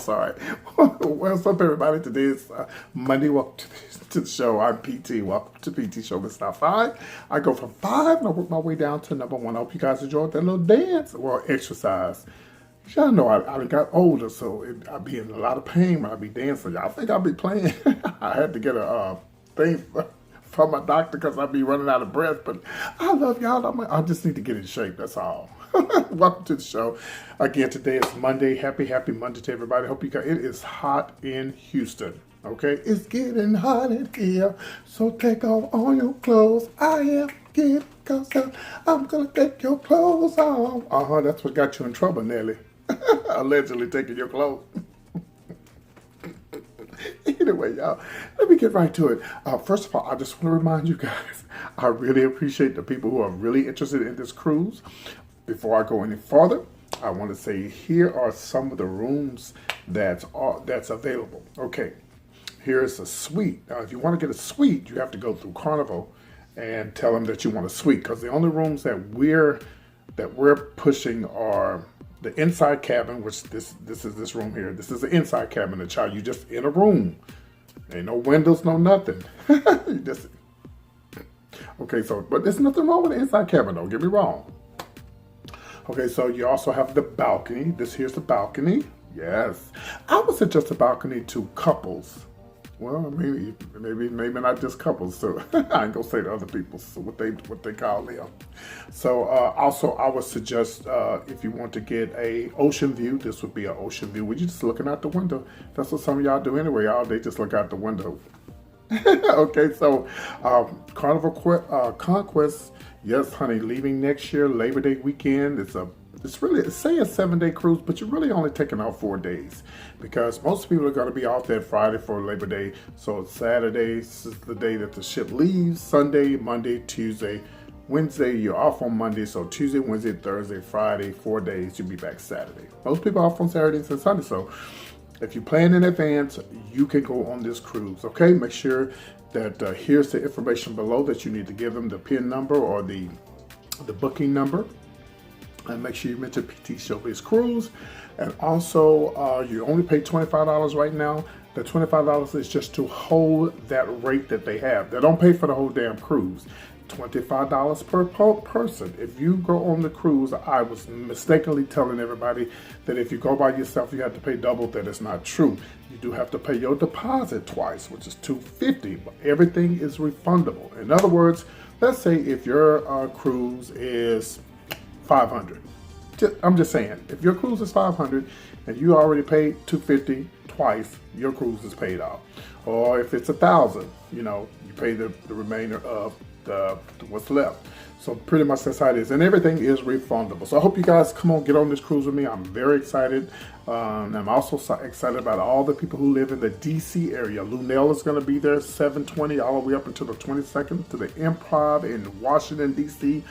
sorry. What's up, everybody? Today is Monday. Welcome to the show. I'm PT. Welcome to PT Show. It's not 5. I go from 5 and I work my way down to number 1. I hope you guys enjoyed that little dance or exercise. Y'all know I got older, so I'd be in a lot of pain when I be dancing. Y'all think I'll be playing? I had to get a thing from my doctor because I'd be running out of breath. But I love y'all. I just need to get in shape. That's all. Welcome to the show. Again, today is Monday. Happy Monday to everybody. Hope you guys. It is hot in Houston. Okay, it's getting hot in here. So take off all your clothes. I am getting cause I'm gonna take your clothes off. That's what got you in trouble, Nelly. Allegedly taking your clothes. Anyway, y'all, let me get right to it. First of all, I just want to remind you guys, I really appreciate the people who are really interested in this cruise. Before I go any further, I want to say here are some of the rooms that's available. Okay, here's a suite. Now, if you want to get a suite, you have to go through Carnival and tell them that you want a suite, because the only rooms that we're pushing are the inside cabin, which this is this room here. This is the inside cabin. The child, you just in a room. Ain't no windows, no nothing. You just okay. So, but there's nothing wrong with the inside cabin. Don't get me wrong. Okay, so you also have the balcony. This here's the balcony. Yes, I would suggest a balcony to couples. Well, maybe not just couples. So I ain't gonna say to other people. So what they call them. So also I would suggest if you want to get a ocean view, this would be an ocean view. We're just looking out the window. That's what some of y'all do anyway. All day just look out the window. Okay, so Carnival Conquest. Yes, honey, leaving next year, Labor Day weekend. It's really, say a 7-day cruise, but you're really only taking off 4 days because most people are going to be off that Friday for Labor Day. So Saturday is the day that the ship leaves. Sunday, Monday, Tuesday, Wednesday, you're off on Monday. So Tuesday, Wednesday, Thursday, Friday, 4 days, you'll be back Saturday. Most people are off on Saturdays and Sunday. So if you plan in advance, you can go on this cruise, okay? Make sure that here's the information below that you need to give them, the PIN number or the booking number. And make sure you mention PT Showbiz Cruise. And also, you only pay $25 right now. The $25 is just to hold that rate that they have. They don't pay for the whole damn cruise. $25 per person. If you go on the cruise, I was mistakenly telling everybody that if you go by yourself, you have to pay double. That is not true. You do have to pay your deposit twice, which is $250, but everything is refundable. In other words, let's say if your cruise is $500. I'm just saying, if your cruise is $500 and you already paid $250 twice, your cruise is paid off. Or if it's $1,000, you pay the remainder of what's left. So pretty much that's how it is, and everything is refundable. So I hope you guys come on, get on this cruise with me. I'm very excited. I'm also excited about all the people who live in the DC area. Lunel is going to be there 7/20 all the way up until the 22nd to the Improv in Washington DC,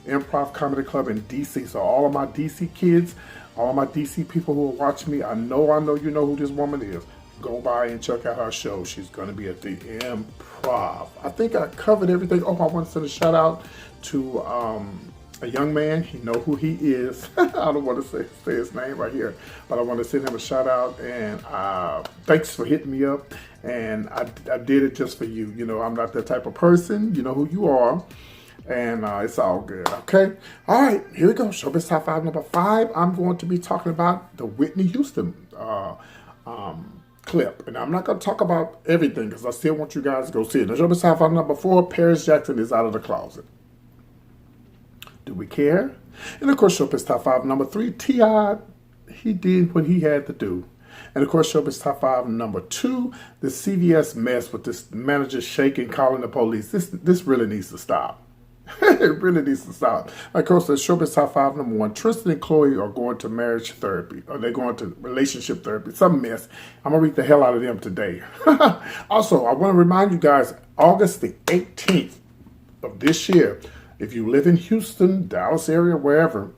Improv Comedy Club in DC. So all of my DC kids, all of my DC people who are watching me, I know you know who this woman is. Go by and check out her show. She's going to be at the Improv. I think I covered everything. Oh, I want to send a shout out to a young man. You know who he is. I don't want to say his name right here, but I want to send him a shout out. And thanks for hitting me up. And I did it just for you. I'm not that type of person. You know who you are. And it's all good, okay? All right, here we go. Showbiz Top 5 number 5. I'm going to be talking about the Whitney Houston clip. And I'm not going to talk about everything because I still want you guys to go see it. Now, Showbiz Top 5 number 4, Paris Jackson is out of the closet. Do we care? And of course, Showbiz Top 5 number 3, T.I., he did what he had to do. And of course, Showbiz Top 5 number 2, the CVS mess with this manager shaking, calling the police. This really needs to stop. It really needs to stop. Of course, the Showbiz Top 5 number 1, Tristan and KLhoe are going to marriage therapy, or they're going to relationship therapy. Some mess. I'm going to read the hell out of them today. Also, I want to remind you guys, August the 18th of this year, if you live in Houston, Dallas area, wherever,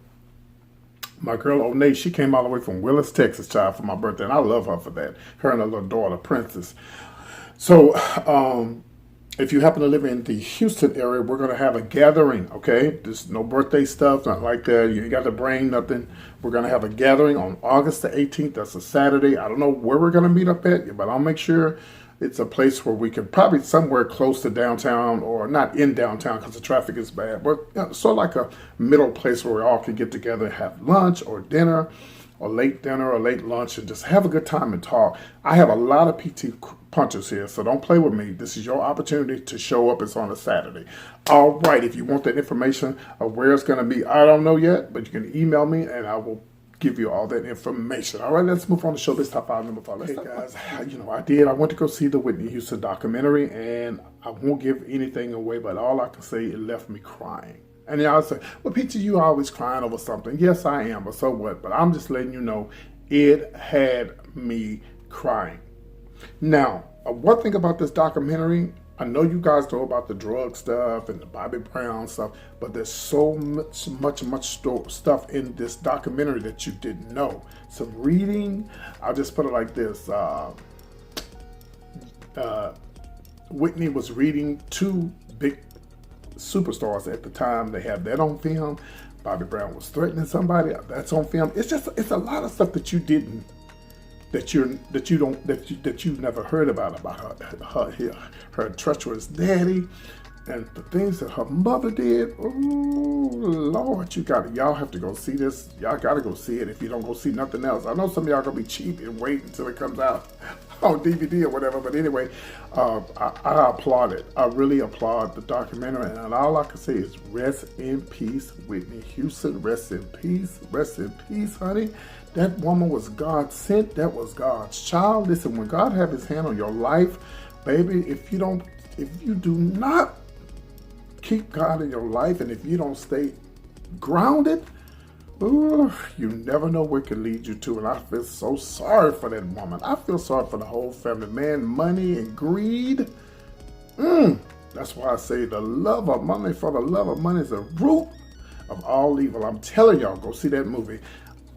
my girl Onay, she came all the way from Willis, Texas, child, for my birthday, and I love her for that. Her and her little daughter, Princess. So, if you happen to live in the Houston area, we're going to have a gathering, okay? There's no birthday stuff, not like that. You ain't got to bring nothing. We're going to have a gathering on August the 18th. That's a Saturday. I don't know where we're going to meet up at, but I'll make sure it's a place where we can probably somewhere close to downtown, or not in downtown because the traffic is bad, but sort of like a middle place where we all can get together and have lunch or dinner, or late dinner or late lunch, and just have a good time and talk. I have a lot of PT punchers here, so don't play with me. This is your opportunity to show up. It's on a Saturday. All right, if you want that information of where it's going to be, I don't know yet, but you can email me and I will give you all that information. All right, let's move on to Showbiz Top 5 number 5. Hey guys, I went to go see the Whitney Houston documentary, and I won't give anything away, but all I can say, it left me crying. And y'all say, well, Peter, you always crying over something. Yes, I am, but so what? But I'm just letting you know, it had me crying. Now, one thing about this documentary, I know you guys know about the drug stuff and the Bobby Brown stuff, but there's so much stuff in this documentary that you didn't know. Some reading, I'll just put it like this. Whitney was reading two big superstars at the time. They have that on film. Bobby Brown was threatening somebody. That's on film. It's a lot of stuff that you didn't, that you've never heard about her treacherous daddy, and the things that her mother did. Oh Lord, y'all have to go see this. Y'all gotta go see it if you don't go see nothing else. I know some of y'all gonna be cheap and wait until it comes out on DVD or whatever, but anyway, I applaud it. I really applaud the documentary, and all I can say is rest in peace, Whitney Houston. Rest in peace, honey. That woman was God sent. That was God's child. Listen, when God have his hand on your life, baby, if you do not keep God in your life, and if you don't stay grounded, ooh, you never know where it can lead you to. And I feel so sorry for that woman. I feel sorry for the whole family. Man, money and greed. That's why I say the love of money, for the love of money is the root of all evil. I'm telling y'all, go see that movie.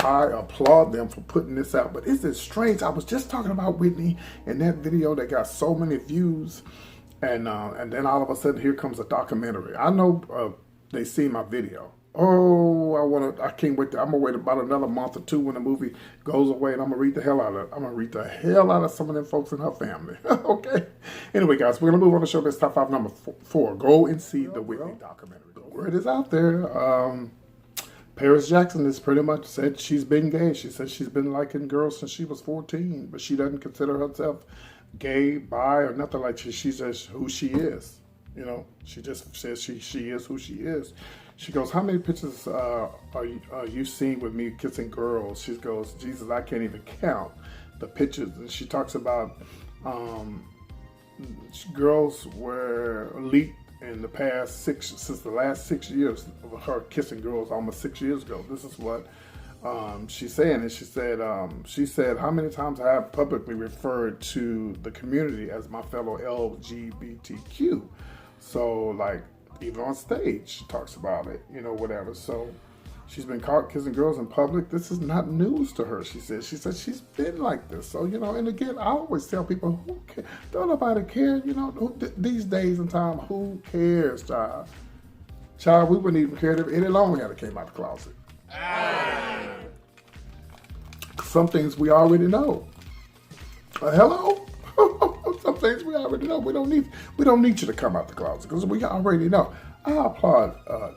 I applaud them for putting this out. But isn't it strange? I was just talking about Whitney in that video that got so many views. And then all of a sudden, here comes a documentary. I know they see my video. Oh, I can't wait. I'm gonna wait about another month or two when the movie goes away, and I'm gonna read the hell out of it. I'm gonna read the hell out of some of them folks in her family. Okay. Anyway, guys, we're gonna move on to Showbiz Top 5 number 4. Go and see the Whitney documentary. The word is out there. Paris Jackson has pretty much said she's been gay. She said she's been liking girls since she was 14, but she doesn't consider herself gay, bi, or nothing like that. She's just who she is. You know, she just says she is who she is. She goes, how many pictures are you seen with me kissing girls? She goes, Jesus, I can't even count the pictures. And she talks about girls were leaked in the past since the last 6 years of her kissing girls, almost 6 years ago. This is what she's saying. And she said, how many times I have publicly referred to the community as my fellow LGBTQ. So like, even on stage, she talks about it, you know, whatever. So she's been caught kissing girls in public. This is not news to her, she said. She said she's been like this. So, you know, and again, I always tell people, who cares? Don't nobody care, you know, these days and time, who cares, child? Child, we wouldn't even care if Eddie Long had came out the closet. Some things we already know. Hello? Some things we already know. We don't need you to come out the closet because we already know. I applaud, I'm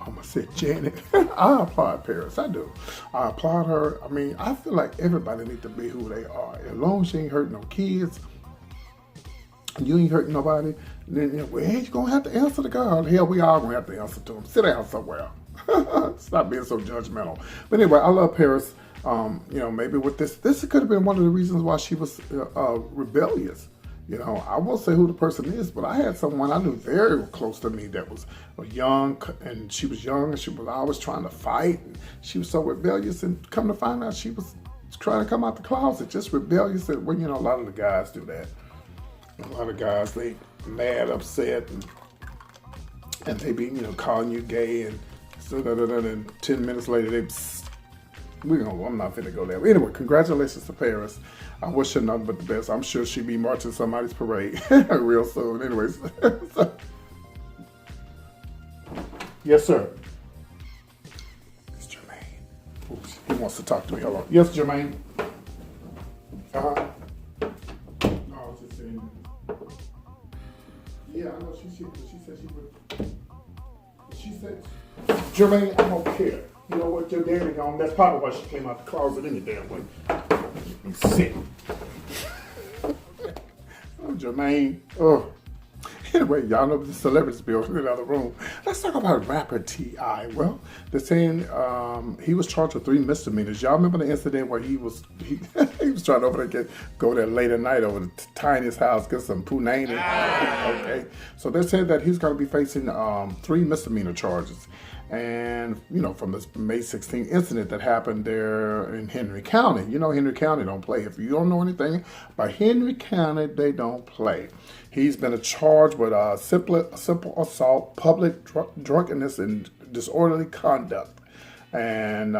gonna say Janet. I applaud Paris. I do. I applaud her. I mean, I feel like everybody needs to be who they are. As long as you ain't hurting no kids, you ain't hurting nobody, then you know, well, hey, you're gonna have to answer to God. Hell, we all gonna have to answer to him. Sit down somewhere. Stop being so judgmental. But anyway, I love Paris. You know, maybe with this could have been one of the reasons why she was rebellious. You know, I won't say who the person is, but I had someone I knew very close to me that was young, and she was young, and she was always trying to fight. And she was so rebellious, and come to find out she was trying to come out the closet, just rebellious. And, well, you know, a lot of the guys do that. A lot of guys, they mad, upset, and they be, you know, calling you gay, and so and 10 minutes later they I'm not finna go there. But anyway, congratulations to Paris. I wish her nothing but the best. I'm sure she'll be marching somebody's parade real soon. Anyways. Yes, sir. It's Jermaine. Oops, he wants to talk to me. Hold on. Yes, Jermaine. Uh-huh. Oh, I was just saying. Yeah, I know she said she would. She said, Jermaine, I don't care. You know what, your daddy gone. That's probably why she came out the closet any damn way. I'm sick. Oh, Jermaine. Oh. Anyway, y'all know the celebrities be in the other room. Let's talk about rapper T.I. Well, they're saying he was charged with 3 misdemeanors. Y'all remember the incident where he was trying to go there late at night over to Tiny's house, get some punani. Okay, so they're saying that he's going to be facing 3 misdemeanor charges. And, you know, from this May 16th incident that happened there in Henry County. You know, Henry County don't play. If you don't know anything about Henry County, they don't play. He's been charged with simple assault, public drunkenness, and disorderly conduct. And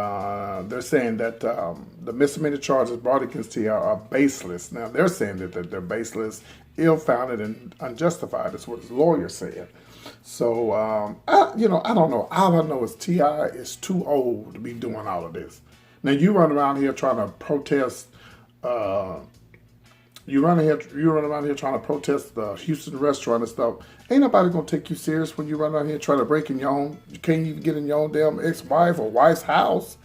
they're saying that the misdemeanor charges brought against T.I. are baseless. Now, they're saying that they're baseless, ill-founded, and unjustified. That's what his lawyer said. So, I don't know. All I know is T.I. is too old to be doing all of this. Now, you run around here trying to protest, you run around here trying to protest the Houston restaurant and stuff. Ain't nobody gonna take you serious when you run around here trying to break in you can't even get in your own damn ex-wife or wife's house.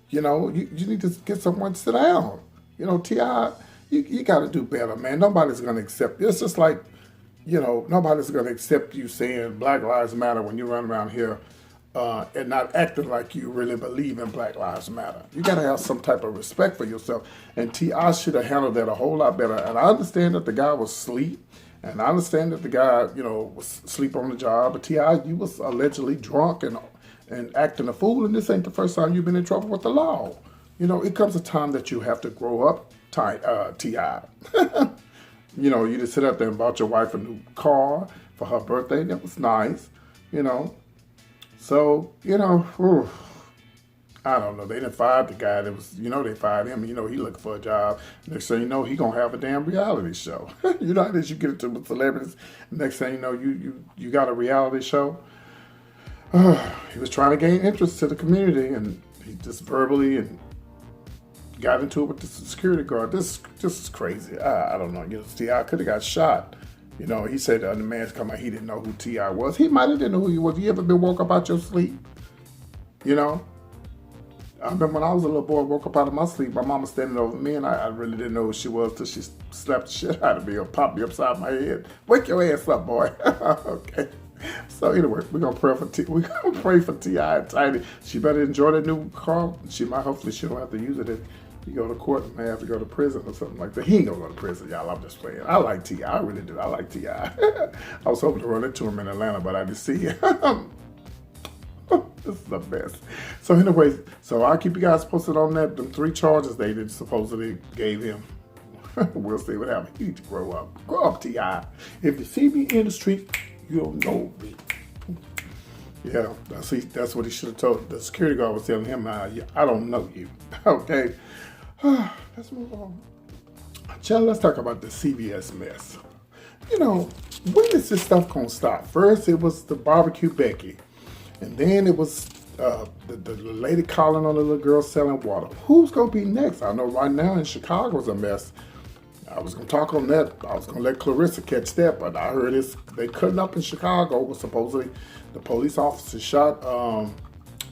You know, you need to get someone to sit down. You know, T.I., you gotta do better, man. Nobody's gonna accept you. It's just like, you know, nobody's going to accept you saying Black Lives Matter when you run around here and not acting like you really believe in Black Lives Matter. You got to have some type of respect for yourself. And T.I. should have handled that a whole lot better. And I understand that the guy was asleep. And I understand that the guy, you know, was asleep on the job. But T.I., you was allegedly drunk and acting a fool. And this ain't the first time you've been in trouble with the law. You know, it comes a time that you have to grow up, T.I. You know, you just sit up there and bought your wife a new car for her birthday. That was nice, you know. So, you know, I don't know. They done fired the guy that was, you know, they fired him. You know, he looking for a job. Next thing you know, he going to have a damn reality show. You know how this you get into with celebrities. Next thing you know, you got a reality show. He was trying to gain interest to the community, and he just verbally and got into it with the security guard. This is crazy. I don't know. You know, T.I. could have got shot. You know, he said the other man's come out, he didn't know who T.I. was. He might have didn't know who he was. You ever been woke up out your sleep? You know? I remember when I was a little boy, woke up out of my sleep, my mama standing over me, and I really didn't know who she was till she slapped the shit out of me or popped me upside my head. Wake your ass up, boy. Okay. So anyway, we're gonna pray for T.I. and Tiny. She better enjoy that new car. Hopefully she don't have to use it if you go to court and may have to go to prison or something like that. He ain't gonna go to prison, y'all. I'm just playing. I like T.I. I really do. I like T.I. I was hoping to run into him in Atlanta, but I didn't see him. This is the best. So anyways, so I'll keep you guys posted on that. Them 3 charges they did supposedly gave him. We'll see what happens. You need to grow up. Grow up, T.I. If you see me in the street, you'll know me. Yeah, that's what he should have told. The security guard was telling him, I don't know you. Okay. Let's move on. Child, let's talk about the CBS mess. You know, when is this stuff gonna stop? First, it was the barbecue Becky, and then it was the lady calling on the little girl selling water. Who's gonna be next? I know right now in Chicago's a mess. I was gonna talk on that. I was gonna let Clarissa catch that, but I heard they cutting up in Chicago. Was supposedly the police officer shot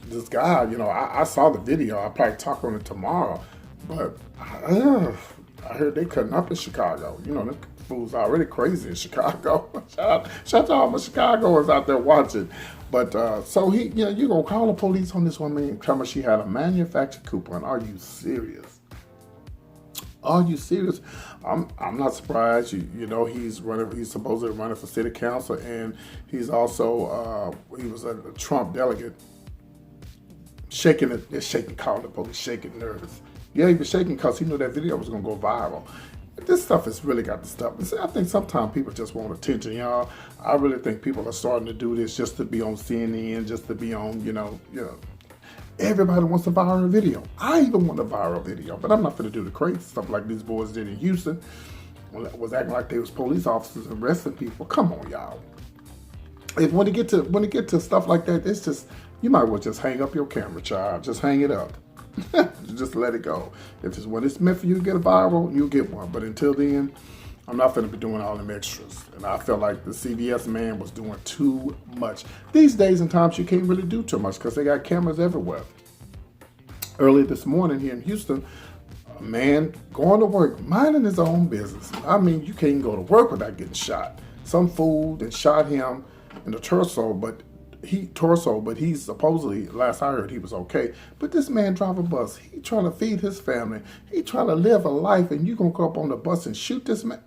this guy. You know, I saw the video. I'll probably talk on it tomorrow. But I heard they cutting up in Chicago. You know, the fools already crazy in Chicago. Shout out to all my Chicagoans out there watching. But so you know, you gonna call the police on this woman and tell me she had a manufactured coupon? Are you serious? Are you serious? I'm not surprised. You know, he's supposedly running for city council, and he's also he was a Trump delegate. Calling the police, shaking nervous. Yeah, he was shaking because he knew that video was gonna go viral. This stuff has really got to stop. I think sometimes people just want attention, y'all. I really think people are starting to do this just to be on CNN, just to be on, you know. Everybody wants a viral video. I even want a viral video, but I'm not going to do the crazy stuff like these boys did in Houston. Was acting like they was police officers arresting people. Come on, y'all. When it get to stuff like that, it's just, you might well just hang up your camera, child. Just hang it up. Just let it go. When it's meant for you to get a viral, you'll get one. But until then, I'm not going to be doing all them extras. And I felt like the CBS man was doing too much. These days and times, you can't really do too much because they got cameras everywhere. Early this morning here in Houston, a man going to work, minding his own business. I mean, you can't go to work without getting shot. Some fool that shot him in the torso, but he's supposedly, last I heard, he was okay. But this man drive a bus. He trying to feed his family. He trying to live a life, and you gonna go up on the bus and shoot this man?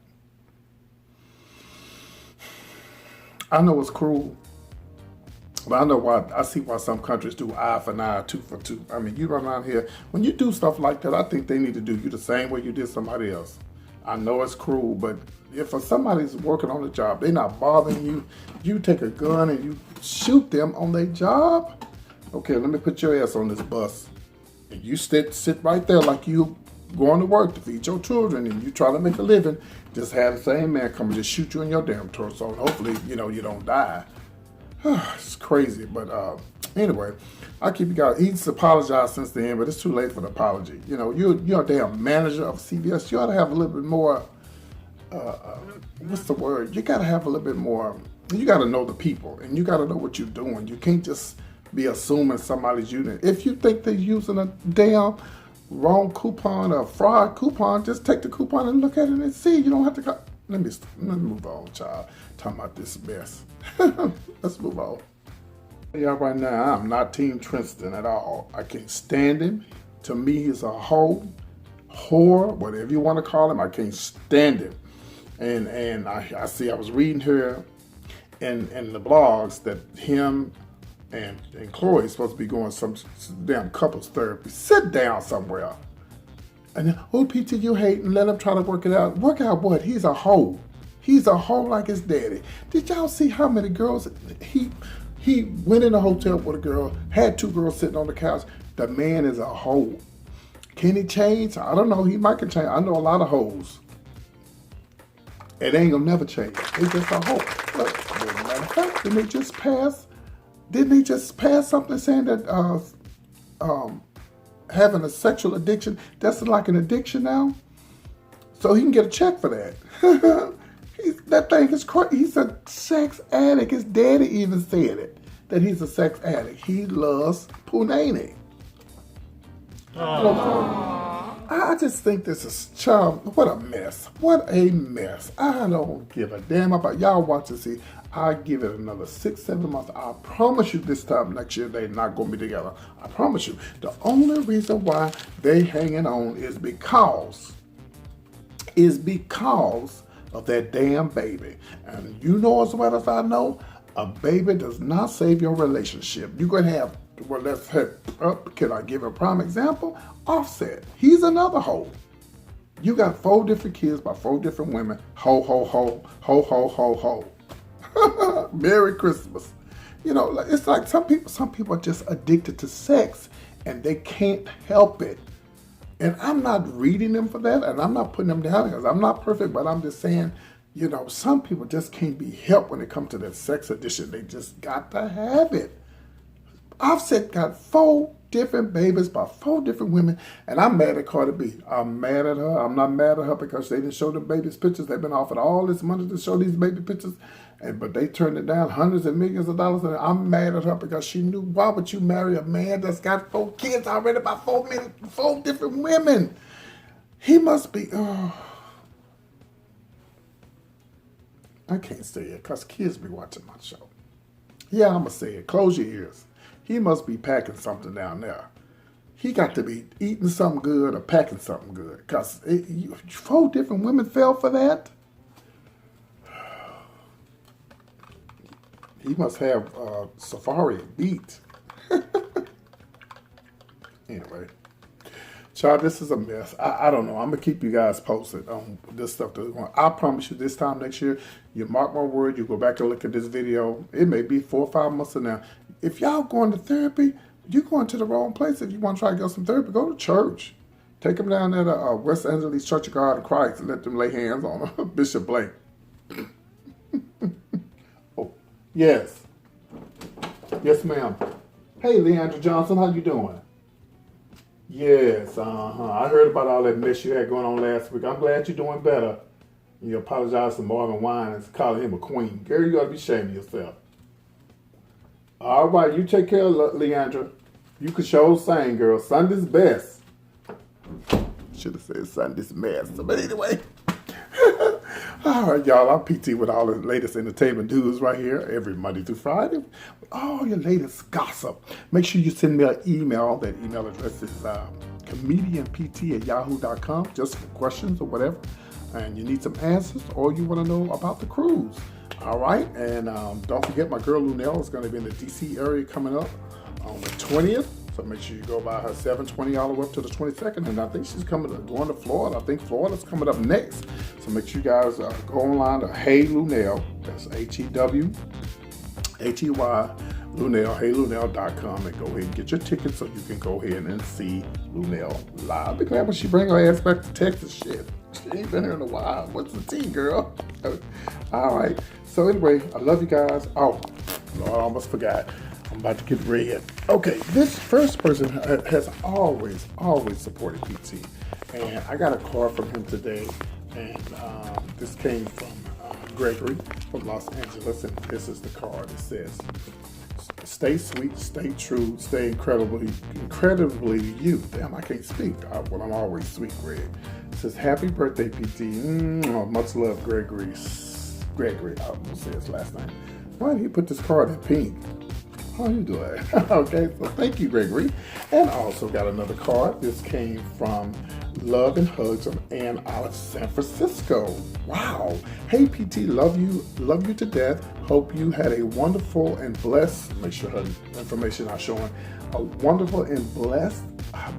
I know it's cruel, but I see why some countries do eye for an eye, tooth for tooth. I mean, you run around here, when you do stuff like that, I think they need to do you the same way you did somebody else. I know it's cruel, but if somebody's working on the job, they're not bothering you, you take a gun and you shoot them on their job? Okay, let me put your ass on this bus. And you sit right there like you going to work to feed your children and you try to make a living. Just have the same man come and just shoot you in your damn torso. And hopefully, you don't die. It's crazy, but anyway, I keep you guys. He's apologized since then, but it's too late for the apology. You're a damn manager of CBS. You ought to have a little bit more. What's the word? You got to have a little bit more. You got to know the people, and you got to know what you're doing. You can't just be assuming somebody's using it. If you think they're using a damn wrong coupon or fraud coupon, just take the coupon and look at it and see. You don't have to go. Let me move on, child. Talking about this mess. Let's move on. Yeah, right now, I'm not Team Tristan at all. I can't stand him. To me, he's a whore, whatever you want to call him. I can't stand him. And I see, I was reading here in the blogs that him and klhoe is supposed to be going some damn couples therapy. Sit down somewhere. And then, PT, you hate, and let him try to work it out. Work out what? He's a hoe. He's a hoe like his daddy. Did y'all see how many girls he went in a hotel with a girl, had 2 girls sitting on the couch? The man is a hoe. Can he change? I don't know. He might can change. I know a lot of hoes. It ain't gonna never change. It's just a hoe. Look, as a matter of fact, didn't they just pass something saying that having a sexual addiction, that's like an addiction now? So he can get a check for that. That thing is crazy. He's a sex addict. His daddy even said it, that he's a sex addict. He loves punani. I just think this is what a mess. What a mess. I don't give a damn about y'all watch and see. I give it another 6-7 months. I promise you this time next year they're not going to be together. I promise you. The only reason why they hanging on is because of that damn baby. And you know as well as I know, a baby does not save your relationship. You're going to have, can I give a prime example? Offset. He's another hoe. You got 4 different kids by 4 different women. Ho, ho, ho, ho, ho, ho, ho. Merry Christmas. It's like some people are just addicted to sex and they can't help it. And I'm not reading them for that, and I'm not putting them down because I'm not perfect, but I'm just saying, some people just can't be helped when it comes to that sex addiction. They just got to have it. Offset got 4 different babies by 4 different women, and I'm mad at Cardi B. I'm mad at her. I'm not mad at her because they didn't show the babies' pictures. They've been offered all this money to show these baby pictures, but they turned it down, hundreds of millions of dollars, and I'm mad at her because she knew, why would you marry a man that's got 4 kids already by 4 different women? He must be, I can't say it because kids be watching my show. Yeah, I'm going to say it. Close your ears. He must be packing something down there. He got to be eating something good or packing something good because 4 different women fell for that. He must have Safari beat. Anyway, child, this is a mess. I don't know. I'm going to keep you guys posted on this stuff. I promise you this time next year, you mark my word, you go back and look at this video. It may be 4 or 5 months from now. If y'all going to therapy, you're going to the wrong place if you want to try to get some therapy. Go to church. Take them down there to West Angeles Church of God in Christ and let them lay hands on Bishop Blake. Oh, yes. Yes, ma'am. Hey, Leandra Johnson, how you doing? Yes, I heard about all that mess you had going on last week. I'm glad you're doing better. You apologize to Marvin Winans and calling him a queen. Girl, you ought to be ashamed of yourself. All right, you take care of Leandra. You can show sing, girl. Sunday's best. Should have said Sunday's best. But anyway. All right, y'all. I'm PT with all the latest entertainment news right here every Monday through Friday. With all your latest gossip. Make sure you send me an email. That email address is comedianpt@yahoo.com, just for questions or whatever. And you need some answers or you want to know about the cruise. All right. And don't forget, my girl Lunell is going to be in the D.C. area coming up on the 20th. So make sure you go by her 720 all the way up to the 22nd. And I think she's going to Florida. I think Florida's coming up next. So make sure you guys go online to Hey Lunell. That's HEWHEY Lunell, heylunell.com, and go ahead and get your tickets so you can go ahead and see Lunell live. I'll be glad when she bring her ass back to Texas. Shit, she ain't been here in a while. What's the tea, girl? All right. So anyway, I love you guys. Oh, Lord, I almost forgot. I'm about to get red. Okay, this first person has always supported PT. And I got a card from him today. And this came from Gregory from Los Angeles. And this is the card. It says, stay sweet, stay true, stay incredibly you. Damn, I can't speak. Well, I'm always sweet, Greg. It says, happy birthday, PT. Much love, Gregory. Gregory, I will say his last name. Why did he put this card in pink? How you doing? Okay, so thank you, Gregory. And I also got another card. This came from Love and Hugs from Ann out of San Francisco. Wow. Hey, PT, love you to death. Hope you had a wonderful and blessed, make sure her information not showing, a wonderful and blessed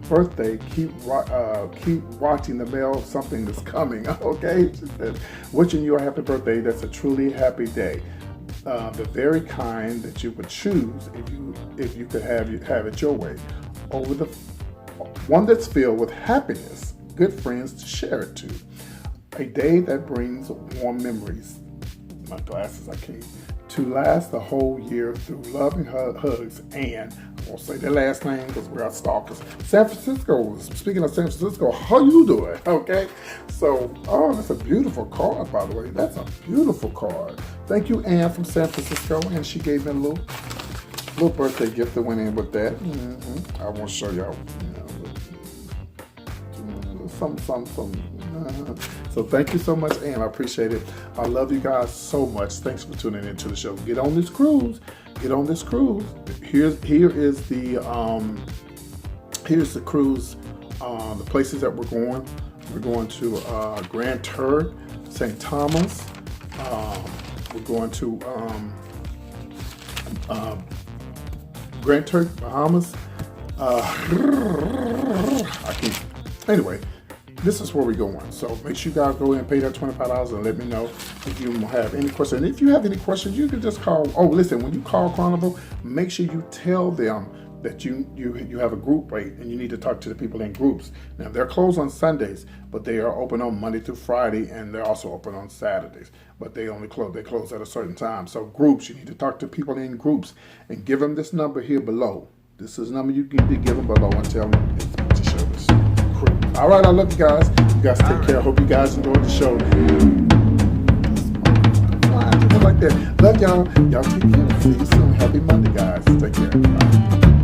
birthday. Keep watching the mail. Something is coming. Okay. She said, wishing you a happy birthday. That's a truly happy day. The very kind that you would choose if you could have it your way. Over the one that's filled with happiness, good friends to share it to. A day that brings warm memories. My glasses, I can't. To last the whole year through loving hugs and, I won't say their last name because we're our stalkers. San Francisco, speaking of San Francisco, how you doing? Okay, so, oh, that's a beautiful card, by the way. That's a beautiful card. Thank you, Ann from San Francisco, and she gave me a little birthday gift that went in with that. I won't show y'all, some. So thank you so much, Ann. I appreciate it. I love you guys so much. Thanks for tuning into the show. Get on this cruise. Here is the cruise. The places that we're going. We're going to Grand Turk, St. Thomas. We're going to Grand Turk, Bahamas. Anyway. This is where we're going. So make sure you guys go ahead and pay that $25 and let me know if you have any questions. And if you have any questions, you can just call. Oh, listen, when you call Carnival, make sure you tell them that you have a group rate and you need to talk to the people in groups. Now, they're closed on Sundays, but they are open on Monday through Friday, and they're also open on Saturdays. But they close at a certain time. So groups, you need to talk to people in groups and give them this number here below. This is the number you need to give them below and tell them it's to show this. All right, I love you guys. You guys take care. Hope you guys enjoyed the show. Like that. Love y'all. Y'all take care. See you soon. Happy Monday, guys. Take care. Bye.